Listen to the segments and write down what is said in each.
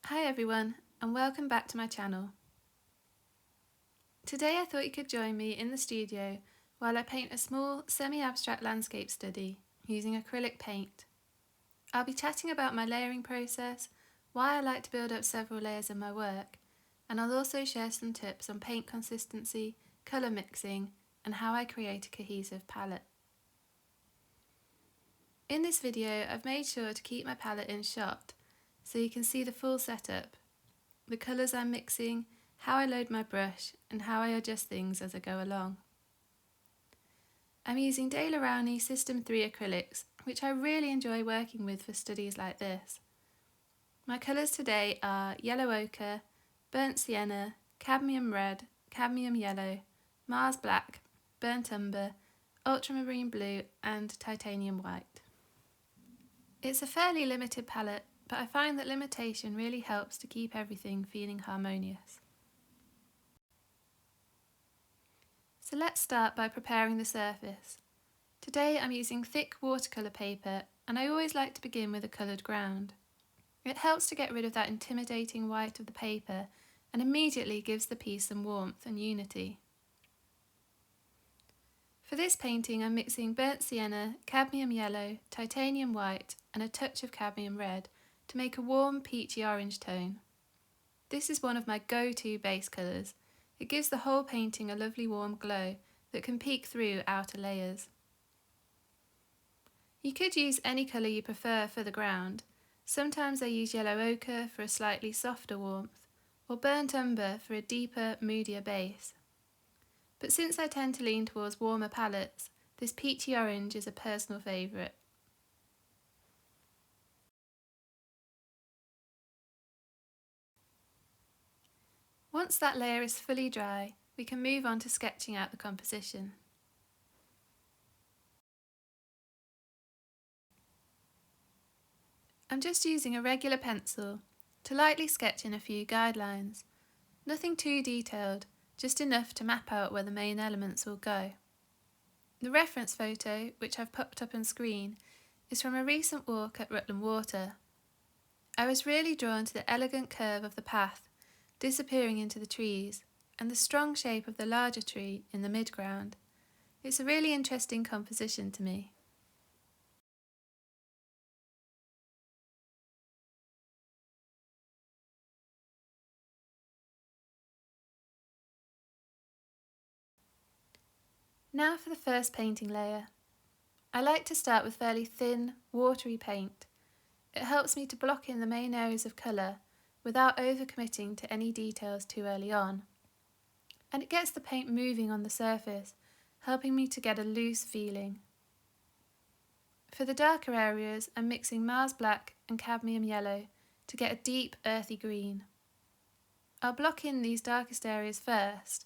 Hi everyone, and welcome back to my channel. Today I thought you could join me in the studio while I paint a small semi-abstract landscape study using acrylic paint. I'll be chatting about my layering process, why I like to build up several layers in my work, and I'll also share some tips on paint consistency, colour mixing, and how I create a cohesive palette. In this video I've made sure to keep my palette in shot so you can see the full setup, the colours I'm mixing, how I load my brush, and how I adjust things as I go along. I'm using De La Rowney System 3 acrylics, which I really enjoy working with for studies like this. My colours today are yellow ochre, burnt sienna, cadmium red, cadmium yellow, Mars black, burnt umber, ultramarine blue, and titanium white. It's a fairly limited palette, but I find that limitation really helps to keep everything feeling harmonious. So let's start by preparing the surface. Today I'm using thick watercolour paper, and I always like to begin with a coloured ground. It helps to get rid of that intimidating white of the paper and immediately gives the piece some warmth and unity. For this painting I'm mixing burnt sienna, cadmium yellow, titanium white and a touch of cadmium red to make a warm peachy orange tone. This is one of my go-to base colours. It gives the whole painting a lovely warm glow that can peek through outer layers. You could use any colour you prefer for the ground. Sometimes I use yellow ochre for a slightly softer warmth, or burnt umber for a deeper, moodier base. But since I tend to lean towards warmer palettes, this peachy orange is a personal favourite. Once that layer is fully dry, we can move on to sketching out the composition. I'm just using a regular pencil to lightly sketch in a few guidelines. Nothing too detailed, just enough to map out where the main elements will go. The reference photo, which I've popped up on screen, is from a recent walk at Rutland Water. I was really drawn to the elegant curve of the path disappearing into the trees and the strong shape of the larger tree in the midground. It's a really interesting composition to me. Now for the first painting layer. I like to start with fairly thin, watery paint. It helps me to block in the main areas of colour without overcommitting to any details too early on. And it gets the paint moving on the surface, helping me to get a loose feeling. For the darker areas, I'm mixing Mars black and cadmium yellow to get a deep, earthy green. I'll block in these darkest areas first,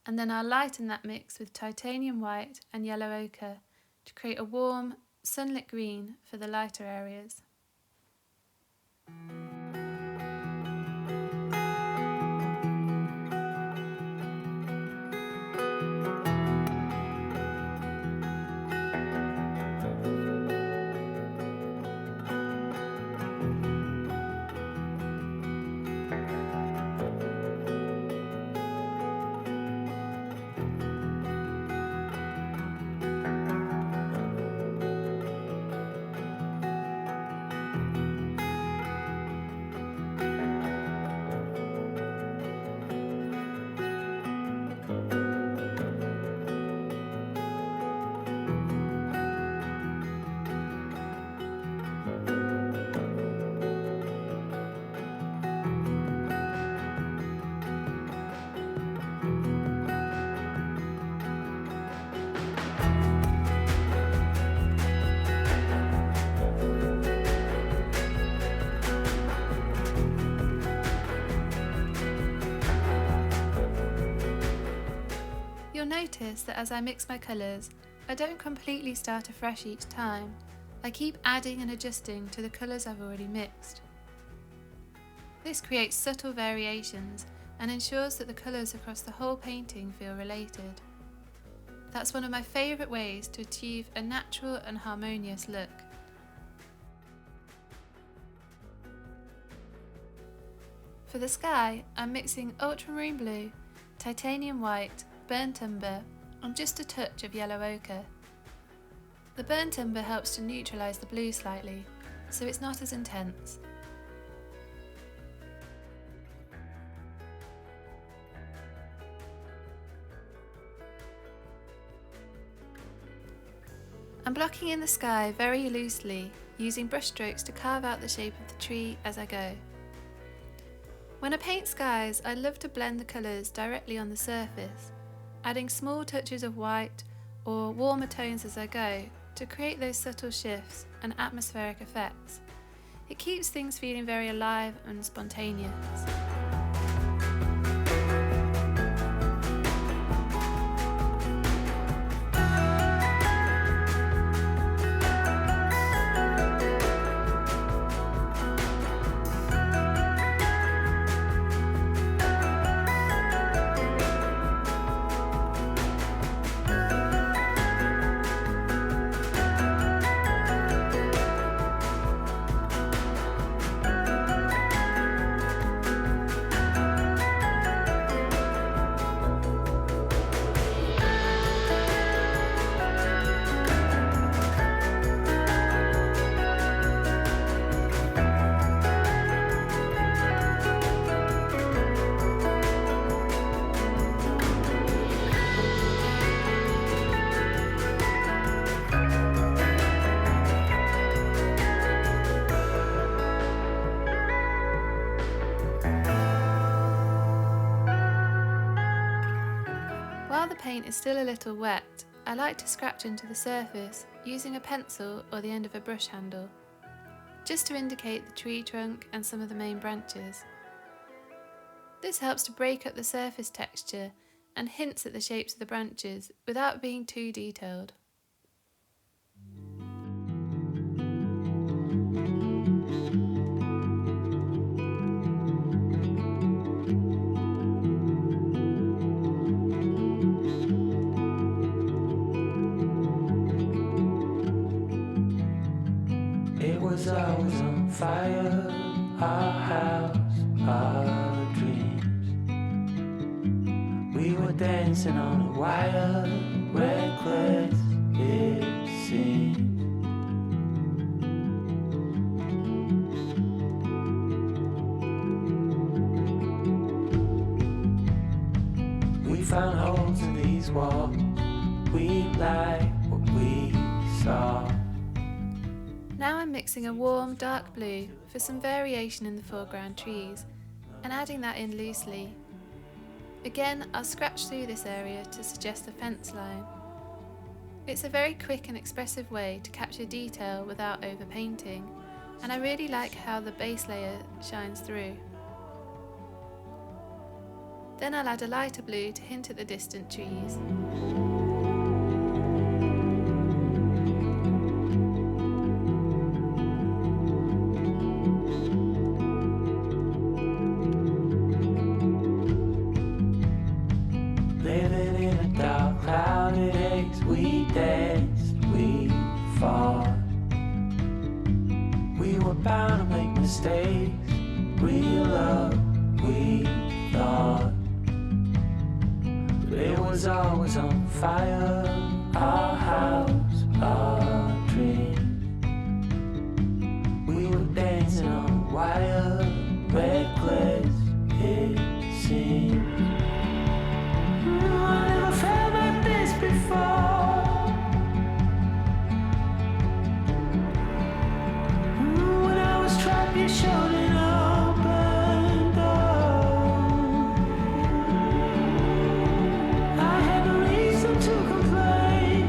and then I'll lighten that mix with titanium white and yellow ochre to create a warm, sunlit green for the lighter areas. You'll notice that as I mix my colours, I don't completely start afresh each time. I keep adding and adjusting to the colours I've already mixed. This creates subtle variations and ensures that the colours across the whole painting feel related. That's one of my favourite ways to achieve a natural and harmonious look. For the sky, I'm mixing ultramarine blue, titanium white, burnt umber, and just a touch of yellow ochre. The burnt umber helps to neutralise the blue slightly, so it's not as intense. I'm blocking in the sky very loosely, using brush strokes to carve out the shape of the tree as I go. When I paint skies, I love to blend the colours directly on the surface, adding small touches of white or warmer tones as I go to create those subtle shifts and atmospheric effects. It keeps things feeling very alive and spontaneous. While the paint is still a little wet, I like to scratch into the surface using a pencil or the end of a brush handle, just to indicate the tree trunk and some of the main branches. This helps to break up the surface texture and hints at the shapes of the branches without being too detailed. I was on fire, our house, our dreams. We were dancing on a wire, reckless it seemed. We found holes in these walls, we like what we saw. Now I'm mixing a warm dark blue for some variation in the foreground trees and adding that in loosely. Again, I'll scratch through this area to suggest a fence line. It's a very quick and expressive way to capture detail without overpainting, and I really like how the base layer shines through. Then I'll add a lighter blue to hint at the distant trees. Living in a dark, clouded haze, we danced, we fought. We were bound to make mistakes, real love, we thought. But it was always on fire, our house, our dreams. We were dancing on wire, reckless it seemed. I never felt like this before. When I was trapped, you showed an open door. I had no reason to complain.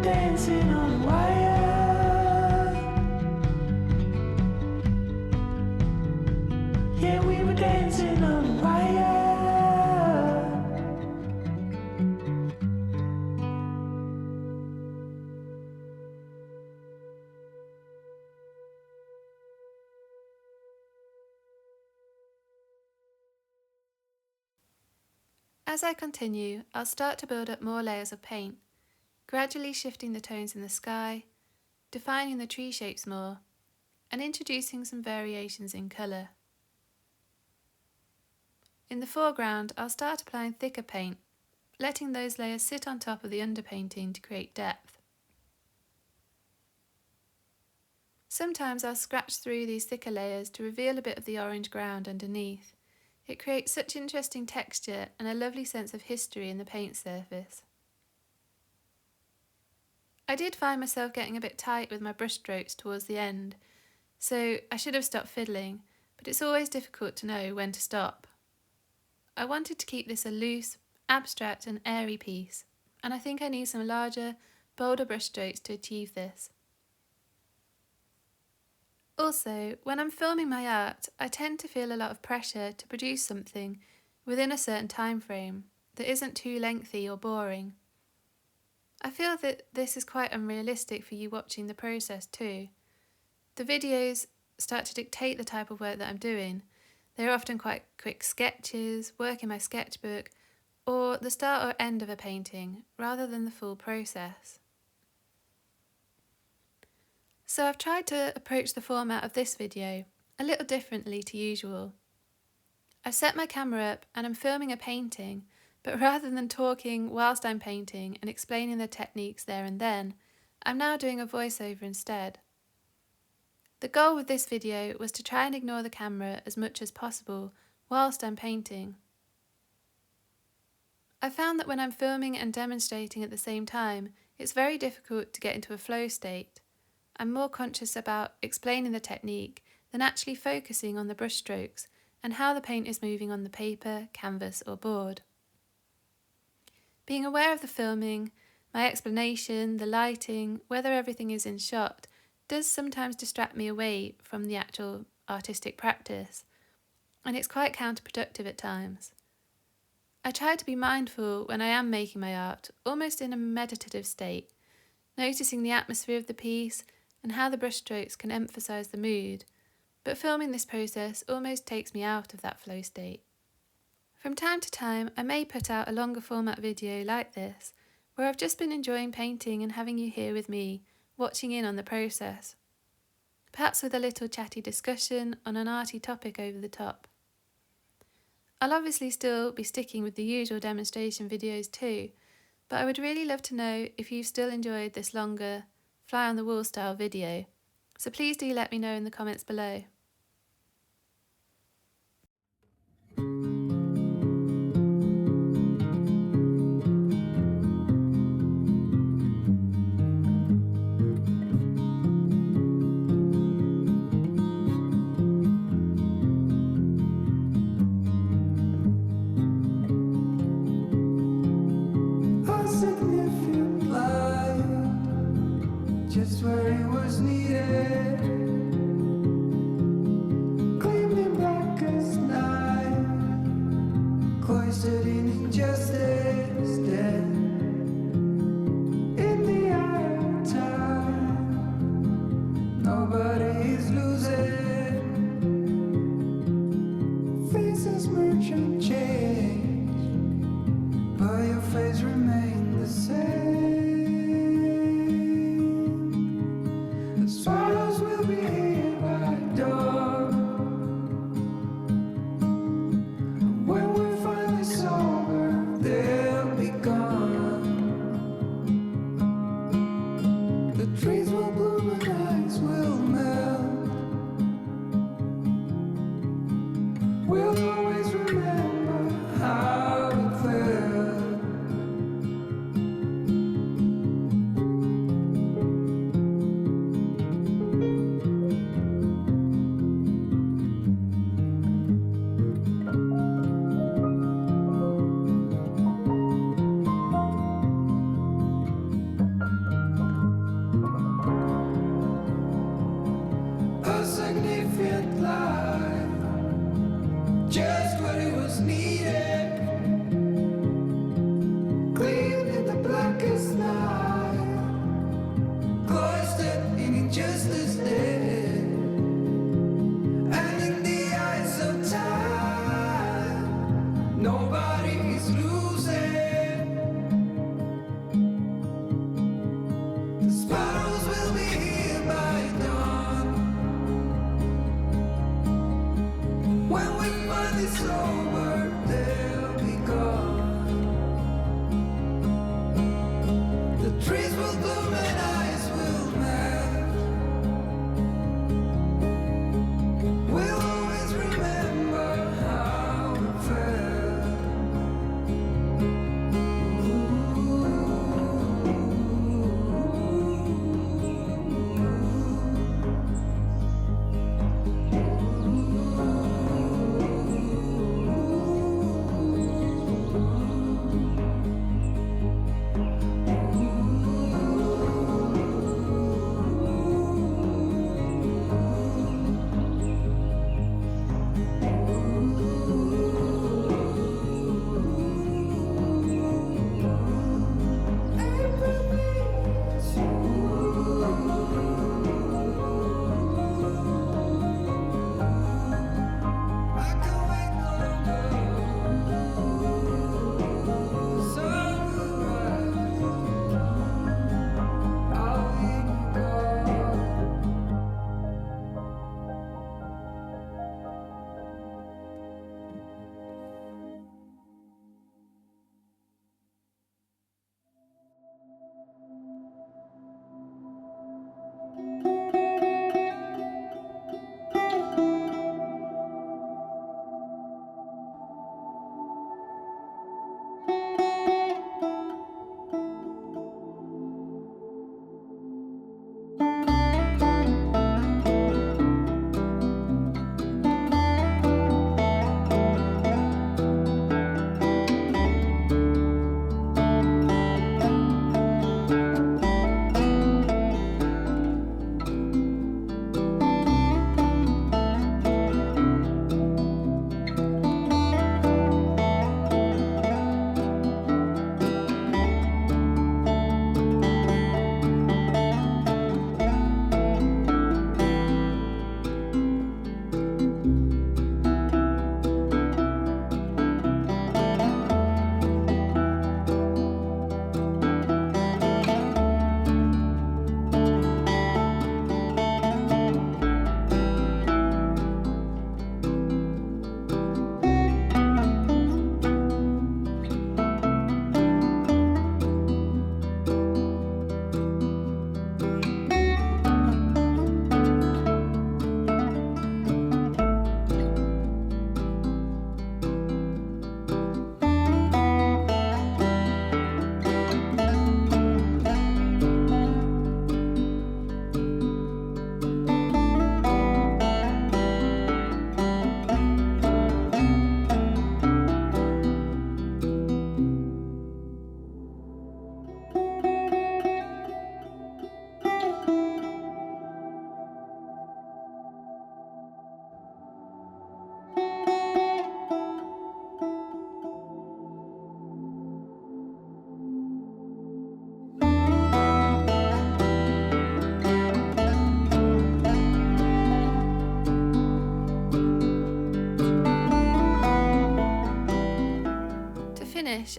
dancing on a wire. Yeah, we were dancing on a wire. As I continue, I'll start to build up more layers of paint, gradually shifting the tones in the sky, defining the tree shapes more, and introducing some variations in colour. In the foreground, I'll start applying thicker paint, letting those layers sit on top of the underpainting to create depth. Sometimes I'll scratch through these thicker layers to reveal a bit of the orange ground underneath. It creates such interesting texture and a lovely sense of history in the paint surface. I did find myself getting a bit tight with my brush strokes towards the end, so I should have stopped fiddling, but it's always difficult to know when to stop. I wanted to keep this a loose, abstract and airy piece, and I think I need some larger, bolder brush strokes to achieve this. Also, when I'm filming my art, I tend to feel a lot of pressure to produce something within a certain time frame that isn't too lengthy or boring. I feel that this is quite unrealistic for you watching the process too. The videos start to dictate the type of work that I'm doing. They're often quite quick sketches, work in my sketchbook, or the start or end of a painting, rather than the full process. So I've tried to approach the format of this video a little differently to usual. I've set my camera up and I'm filming a painting, but rather than talking whilst I'm painting and explaining the techniques there and then, I'm now doing a voiceover instead. The goal with this video was to try and ignore the camera as much as possible whilst I'm painting. I found that when I'm filming and demonstrating at the same time, it's very difficult to get into a flow state. I'm more conscious about explaining the technique than actually focusing on the brush strokes and how the paint is moving on the paper, canvas or board. Being aware of the filming, my explanation, the lighting, whether everything is in shot, does sometimes distract me away from the actual artistic practice, and it's quite counterproductive at times. I try to be mindful when I am making my art, almost in a meditative state, noticing the atmosphere of the piece and how the brushstrokes can emphasise the mood, but filming this process almost takes me out of that flow state. From time to time, I may put out a longer format video like this, where I've just been enjoying painting and having you here with me, watching in on the process. Perhaps with a little chatty discussion on an arty topic over the top. I'll obviously still be sticking with the usual demonstration videos too, but I would really love to know if you've still enjoyed this longer, fly on the wall style video, so please do let me know in the comments below. A significant light, just where it was needed, gleaming black as night, cloistered in injustice, dead in the eye of time. Nobody is losing, faces merge and change, but your face remains the same. The swallows will be Sparrows will be here by dawn. When we find this over, they'll be gone. The trees will bloom and ice will melt. We'll always remember how it felt.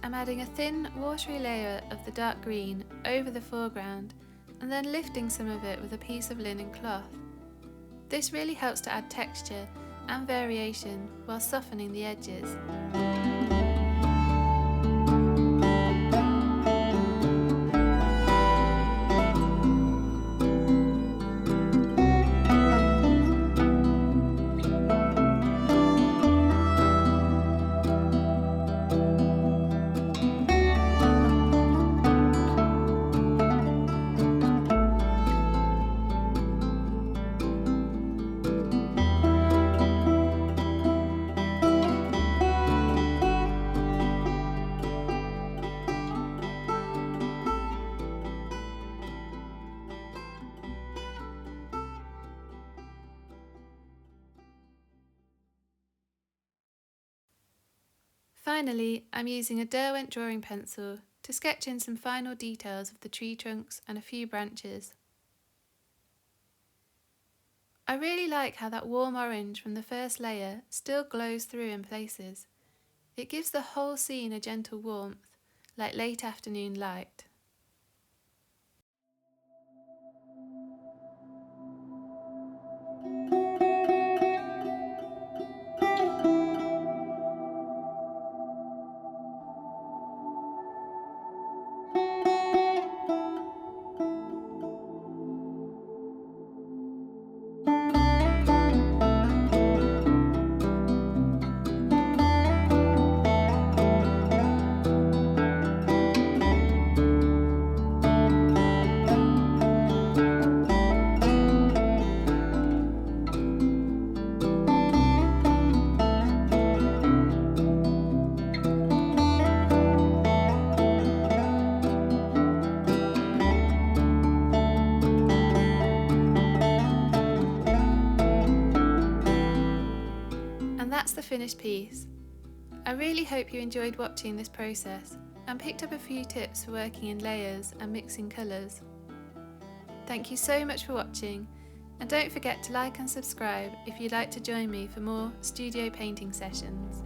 I'm adding a thin, watery layer of the dark green over the foreground and then lifting some of it with a piece of linen cloth. This really helps to add texture and variation while softening the edges. Finally, I'm using a Derwent drawing pencil to sketch in some final details of the tree trunks and a few branches. I really like how that warm orange from the first layer still glows through in places. It gives the whole scene a gentle warmth, like late afternoon light. finished piece. I really hope you enjoyed watching this process and picked up a few tips for working in layers and mixing colours. Thank you so much for watching, and don't forget to like and subscribe if you'd like to join me for more studio painting sessions.